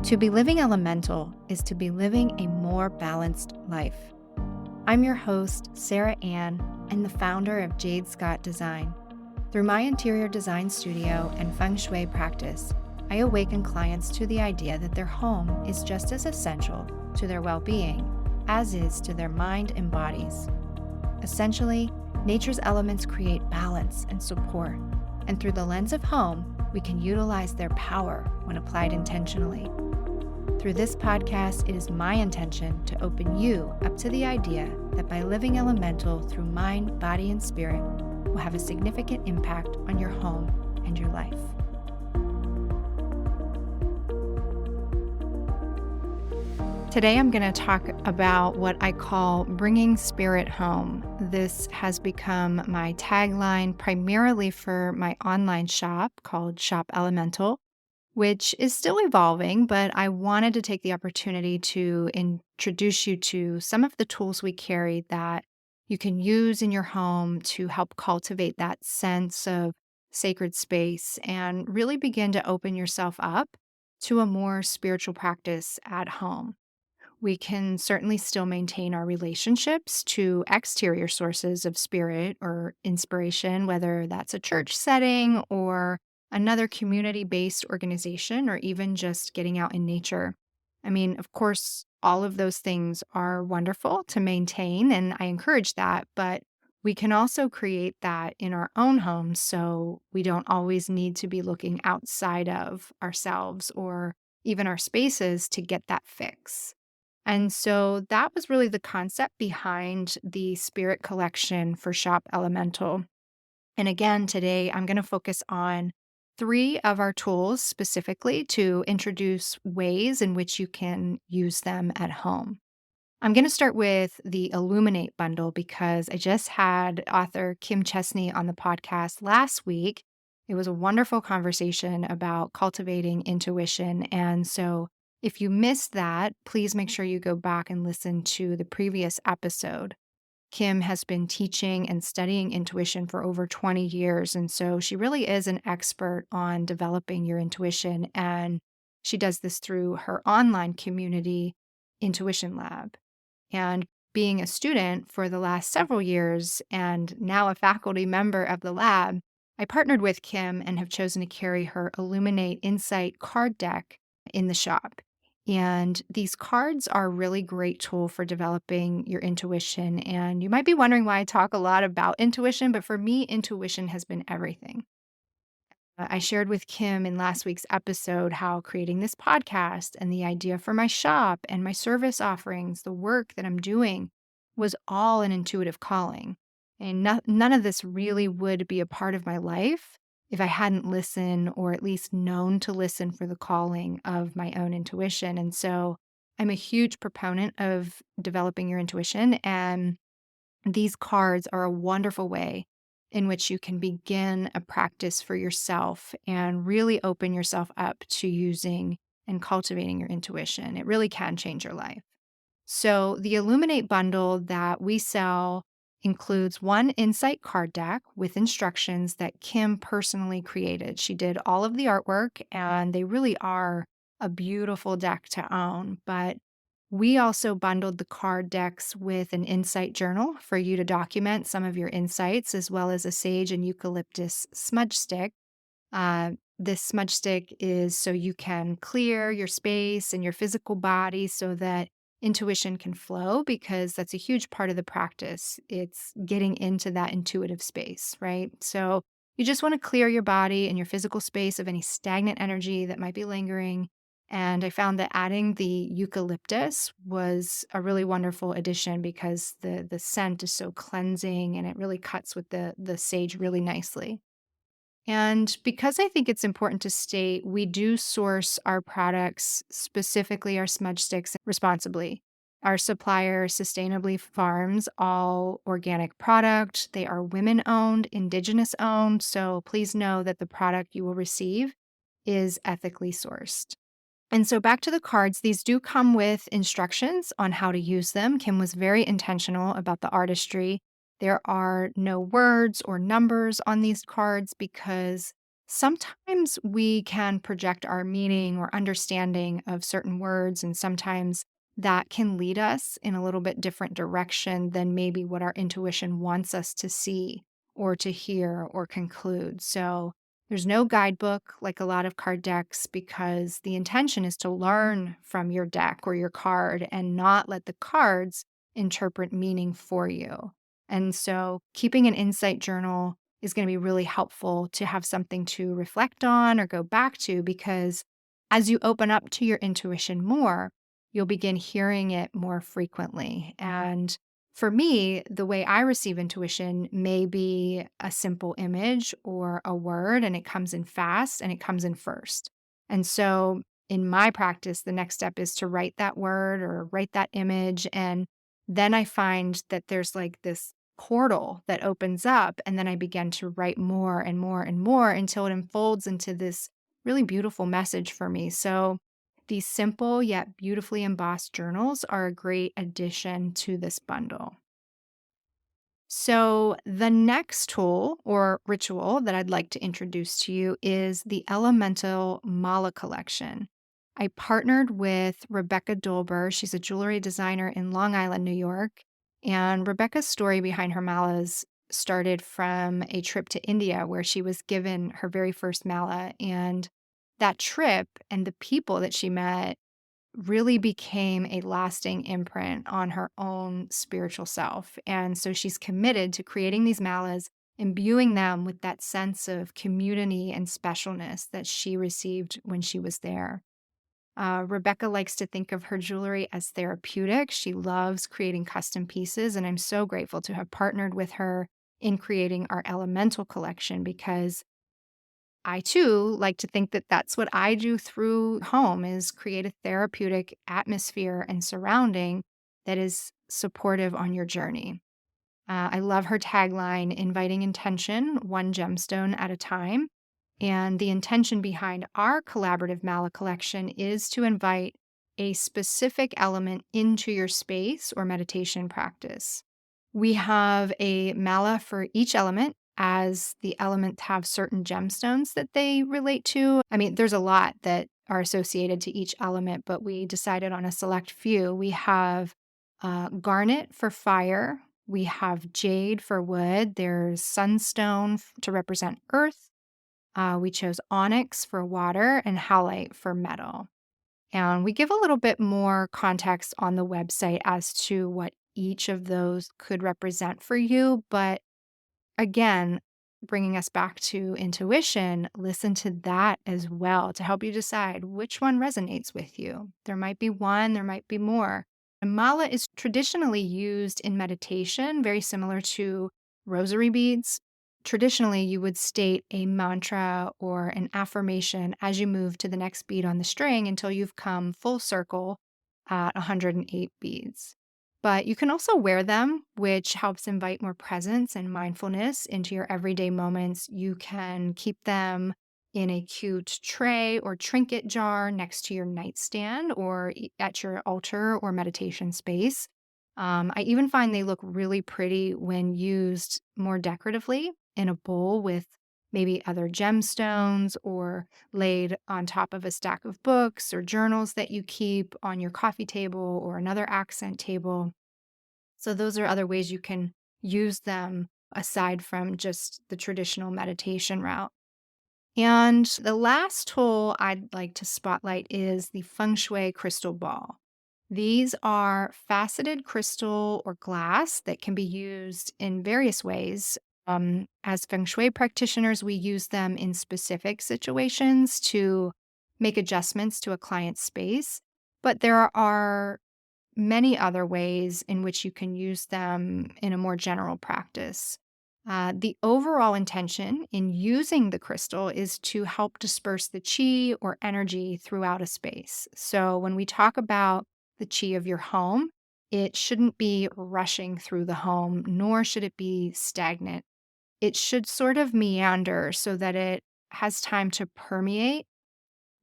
To be living elemental is to be living a more balanced life. I'm your host, Sara Ann, and the founder of Jade Scott Design. Through my interior design studio and Feng Shui practice, I awaken clients to the idea that their home is just as essential to their well-being as is to their mind and bodies. Essentially, nature's elements create balance and support, and through the lens of home, we can utilize their power when applied intentionally. Through this podcast, it is my intention to open you up to the idea that by living elemental through mind, body, and spirit will have a significant impact on your home and your life. Today, I'm going to talk about what I call bringing spirit home. This has become my tagline primarily for my online shop called Shoppe Elemental, which is still evolving, but I wanted to take the opportunity to introduce you to some of the tools we carry that you can use in your home to help cultivate that sense of sacred space and really begin to open yourself up to a more spiritual practice at home. We can certainly still maintain our relationships to exterior sources of spirit or inspiration, whether that's a church setting or another community-based organization, or even just getting out in nature. I mean, of course, all of those things are wonderful to maintain, and I encourage that, but we can also create that in our own homes so we don't always need to be looking outside of ourselves or even our spaces to get that fix. And so that was really the concept behind the spirit collection for Shoppe Elemental. And again, today I'm going to focus on 3 of our tools specifically to introduce ways in which you can use them at home. I'm going to start with the Illuminate bundle because I just had author Kim Chesney on the podcast last week. It was a wonderful conversation about cultivating intuition. And so if you missed that, please make sure you go back and listen to the previous episode. Kim has been teaching and studying intuition for over 20 years. And so she really is an expert on developing your intuition. And she does this through her online community, Intuition Lab. And being a student for the last several years and now a faculty member of the lab, I partnered with Kim and have chosen to carry her Illuminate Insight card deck in the shop. And these cards are a really great tool for developing your intuition. And you might be wondering why I talk a lot about intuition, but for me, intuition has been everything. I shared with Kim in last week's episode how creating this podcast and the idea for my shop and my service offerings, the work that I'm doing, was all an intuitive calling. And none of this really would be a part of my life if I hadn't listened or at least known to listen for the calling of my own intuition. And so I'm a huge proponent of developing your intuition. And these cards are a wonderful way in which you can begin a practice for yourself and really open yourself up to using and cultivating your intuition. It really can change your life. So, the Illuminate bundle that we sell includes one insight card deck with instructions that Kim personally created. She did all of the artwork, and they really are a beautiful deck to own. But we also bundled the card decks with an insight journal for you to document some of your insights, as well as a sage and eucalyptus smudge stick. This smudge stick is so you can clear your space and your physical body so that intuition can flow, because that's a huge part of the practice. It's getting into that intuitive space, right? So you just want to clear your body and your physical space of any stagnant energy that might be lingering. And I found that adding the eucalyptus was a really wonderful addition because the scent is so cleansing and it really cuts with the sage really nicely. And because I think it's important to state, we do source our products, specifically our smudge sticks, responsibly. Our supplier sustainably farms all organic product. They are women owned, indigenous owned. So please know that the product you will receive is ethically sourced. And so back to the cards, these do come with instructions on how to use them. Kim was very intentional about the artistry. There are no words or numbers on these cards because Sometimes we can project our meaning or understanding of certain words, and sometimes that can lead us in a little bit different direction than maybe what our intuition wants us to see or to hear or conclude. So there's no guidebook like a lot of card decks because the intention is to learn from your deck or your card and not let the cards interpret meaning for you. And so keeping an insight journal is going to be really helpful to have something to reflect on or go back to because as you open up to your intuition more, you'll begin hearing it more frequently. And for me, the way I receive intuition may be a simple image or a word, and it comes in fast and it comes in first. And so in my practice, the next step is to write that word or write that image. And then I find that there's like this portal that opens up, and then I begin to write more and more and more until it unfolds into this really beautiful message for me. So these simple yet beautifully embossed journals are a great addition to this bundle. So, the next tool or ritual that I'd like to introduce to you is the Elemental Mala Collection. I partnered with Rebecca Dolber. She's a jewelry designer in Long Island, New York. And Rebecca's story behind her malas started from a trip to India where she was given her very first mala. And that trip and the people that she met really became a lasting imprint on her own spiritual self. And so she's committed to creating these malas, imbuing them with that sense of community and specialness that she received when she was there. Rebecca likes to think of her jewelry as therapeutic. She loves creating custom pieces, and I'm so grateful to have partnered with her in creating our elemental collection because I too like to think that that's what I do through home is create a therapeutic atmosphere and surrounding that is supportive on your journey. I love her tagline, inviting intention, one gemstone at a time. And the intention behind our collaborative mala collection is to invite a specific element into your space or meditation practice. We have a mala for each element as the elements have certain gemstones that they relate to. I mean, there's a lot that are associated to each element, but we decided on a select few. We have garnet for fire, we have jade for wood, there's sunstone to represent earth. We chose onyx for water and halite for metal. And we give a little bit more context on the website as to what each of those could represent for you. But again, bringing us back to intuition, listen to that as well to help you decide which one resonates with you. There might be one, there might be more. And mala is traditionally used in meditation, very similar to rosary beads. Traditionally, you would state a mantra or an affirmation as you move to the next bead on the string until you've come full circle at 108 beads. But you can also wear them, which helps invite more presence and mindfulness into your everyday moments. You can keep them in a cute tray or trinket jar next to your nightstand or at your altar or meditation space. I even find they look really pretty when used more decoratively in a bowl with maybe other gemstones or laid on top of a stack of books or journals that you keep on your coffee table or another accent table. So, those are other ways you can use them aside from just the traditional meditation route. And the last tool I'd like to spotlight is the Feng Shui Crystal Ball. These are faceted crystal or glass that can be used in various ways. As Feng Shui practitioners, we use them in specific situations to make adjustments to a client's space. But there are many other ways in which you can use them in a more general practice. The overall intention in using the crystal is to help disperse the chi or energy throughout a space. So, when we talk about the chi of your home, it shouldn't be rushing through the home, nor should it be stagnant. It should sort of meander so that it has time to permeate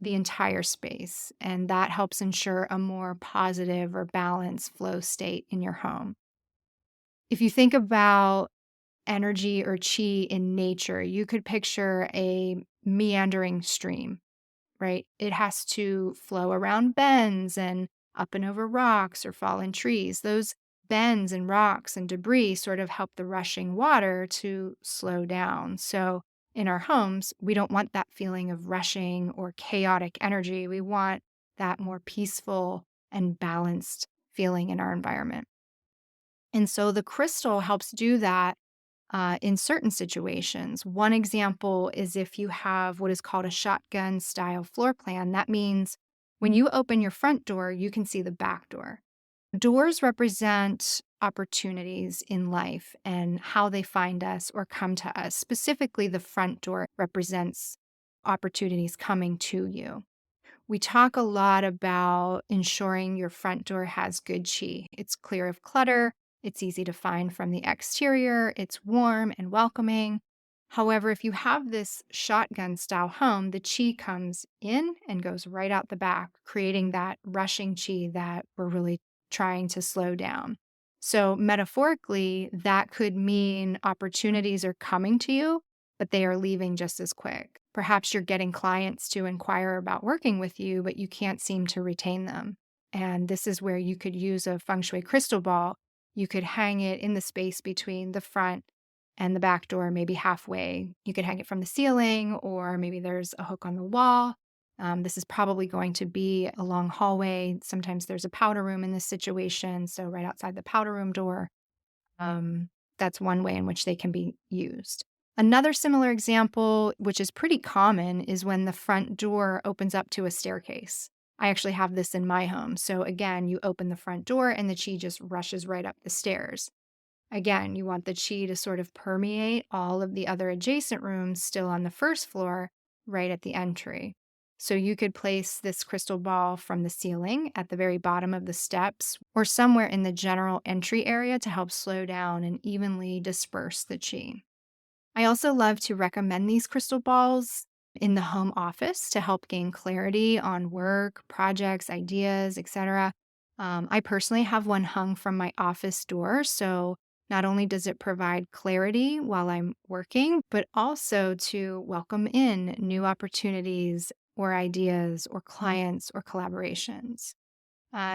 the entire space, and that helps ensure a more positive or balanced flow state in your home. If you think about energy or chi in nature, you could picture a meandering stream, right? It has to flow around bends and up and over rocks or fallen trees. Those bends and rocks and debris sort of help the rushing water to slow down. So in our homes, we don't want that feeling of rushing or chaotic energy. We want that more peaceful and balanced feeling in our environment. And so the crystal helps do that in certain situations. One example is if you have what is called a shotgun style floor plan. That means when you open your front door, you can see the back door. Doors represent opportunities in life and how they find us or come to us. Specifically, the front door represents opportunities coming to you. We talk a lot about ensuring your front door has good chi. It's clear of clutter, it's easy to find from the exterior, it's warm and welcoming. However, if you have this shotgun style home, the chi comes in and goes right out the back, creating that rushing chi that we're really trying to slow down. So, metaphorically, that could mean opportunities are coming to you, but they are leaving just as quick. Perhaps you're getting clients to inquire about working with you, but you can't seem to retain them. And this is where you could use a Feng Shui crystal ball. You could hang it in the space between the front and the back door, maybe halfway. You could hang it from the ceiling, or maybe there's a hook on the wall. This is probably going to be a long hallway. Sometimes there's a powder room in this situation. So, right outside the powder room door, um, that's one way in which they can be used. Another similar example, which is pretty common, is when the front door opens up to a staircase. I actually have this in my home. So, again, you open the front door and the chi just rushes right up the stairs. Again, you want the chi to sort of permeate all of the other adjacent rooms still on the first floor, right at the entry. So you could place this crystal ball from the ceiling at the very bottom of the steps or somewhere in the general entry area to help slow down and evenly disperse the chi. I also love to recommend these crystal balls in the home office to help gain clarity on work, projects, ideas, etc. I personally have one hung from my office door. So not only does it provide clarity while I'm working, but also to welcome in new opportunities or ideas or clients or collaborations.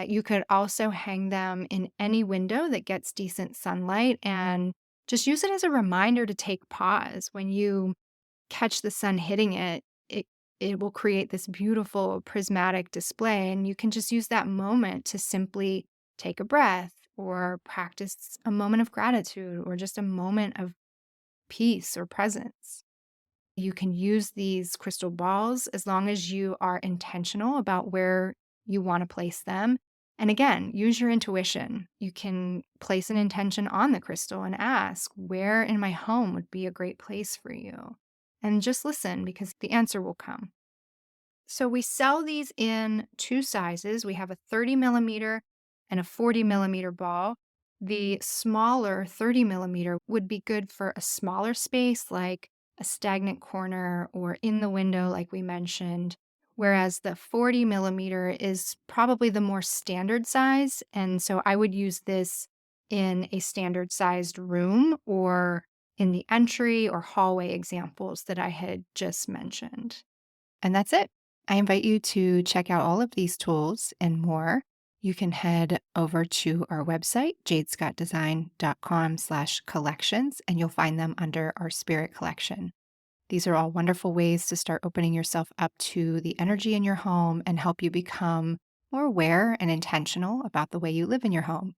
You could also hang them in any window that gets decent sunlight and just use it as a reminder to take pause. When you catch the sun hitting it, it will create this beautiful prismatic display. And you can just use that moment to simply take a breath or practice a moment of gratitude or just a moment of peace or presence. You can use these crystal balls as long as you are intentional about where you want to place them. And again, use your intuition. You can place an intention on the crystal and ask, where in my home would be a great place for you? And just listen because the answer will come. So we sell these in two sizes. We have a 30 millimeter and a 40 millimeter ball. The smaller 30 millimeter would be good for a smaller space like a stagnant corner or in the window, like we mentioned. Whereas the 40 millimeter is probably the more standard size. And so I would use this in a standard sized room or in the entry or hallway examples that I had just mentioned. And that's it. I invite you to check out all of these tools and more. You can head over to our website, jadescottdesign.com/collections, and you'll find them under our spirit collection. These are all wonderful ways to start opening yourself up to the energy in your home and help you become more aware and intentional about the way you live in your home.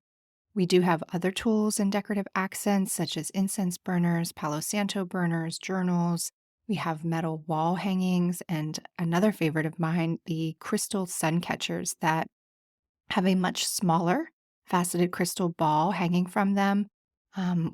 We do have other tools and decorative accents such as incense burners, Palo Santo burners, journals. We have metal wall hangings, and another favorite of mine, the crystal sun catchers that have a much smaller faceted crystal ball hanging from them.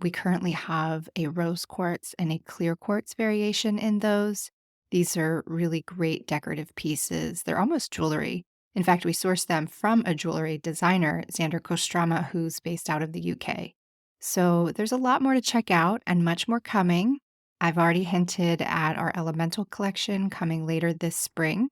We currently have a rose quartz and a clear quartz variation in those. These are really great decorative pieces. They're almost jewelry. In fact, we source them from a jewelry designer, Xander Kostrama, who's based out of the UK. So there's a lot more to check out and much more coming. I've already hinted at our elemental collection coming later this spring.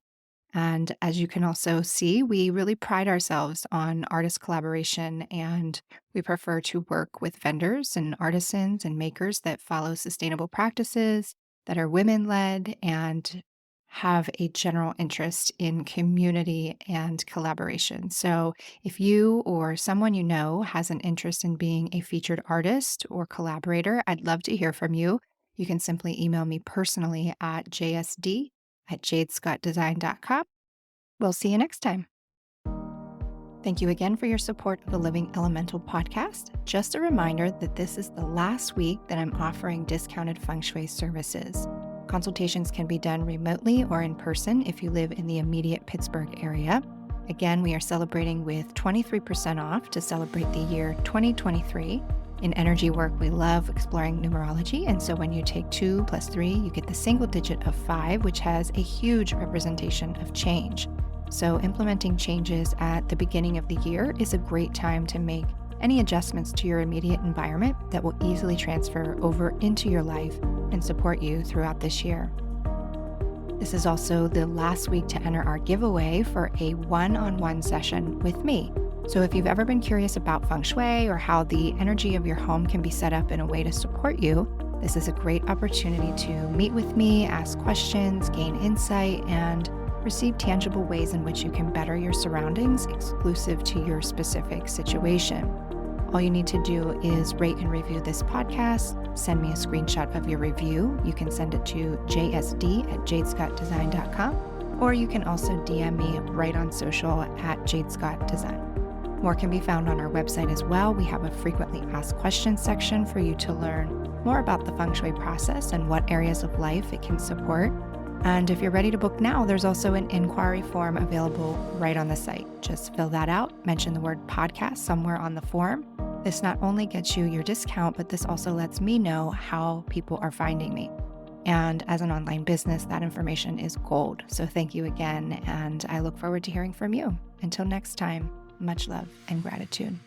And as you can also see, we really pride ourselves on artist collaboration, and we prefer to work with vendors and artisans and makers that follow sustainable practices, that are women-led and have a general interest in community and collaboration. So if you or someone you know has an interest in being a featured artist or collaborator, I'd love to hear from you. You can simply email me personally at jsd@jadescottdesign.com. We'll see you next time. Thank you again for your support of the Living Elemental podcast. Just a reminder that this is the last week that I'm offering discounted Feng Shui services. Consultations can be done remotely or in person if you live in the immediate Pittsburgh area. Again, we are celebrating with 23% off to celebrate the year 2023. In energy work, we love exploring numerology, and so when you take 2 + 3, you get the single digit of 5, which has a huge representation of change. So implementing changes at the beginning of the year is a great time to make any adjustments to your immediate environment that will easily transfer over into your life and support you throughout this year. This is also the last week to enter our giveaway for a one-on-one session with me. So if you've ever been curious about Feng Shui or how the energy of your home can be set up in a way to support you, this is a great opportunity to meet with me, ask questions, gain insight, and receive tangible ways in which you can better your surroundings exclusive to your specific situation. All you need to do is rate and review this podcast, send me a screenshot of your review. You can send it to jsd@jadescottdesign.com, or you can also DM me right on social at jadescottdesign. More can be found on our website as well. We have a frequently asked questions section for you to learn more about the Feng Shui process and what areas of life it can support. And if you're ready to book now, there's also an inquiry form available right on the site. Just fill that out, mention the word podcast somewhere on the form. This not only gets you your discount, but this also lets me know how people are finding me. And as an online business, that information is gold. So thank you again, and I look forward to hearing from you. Until next time, much love and gratitude.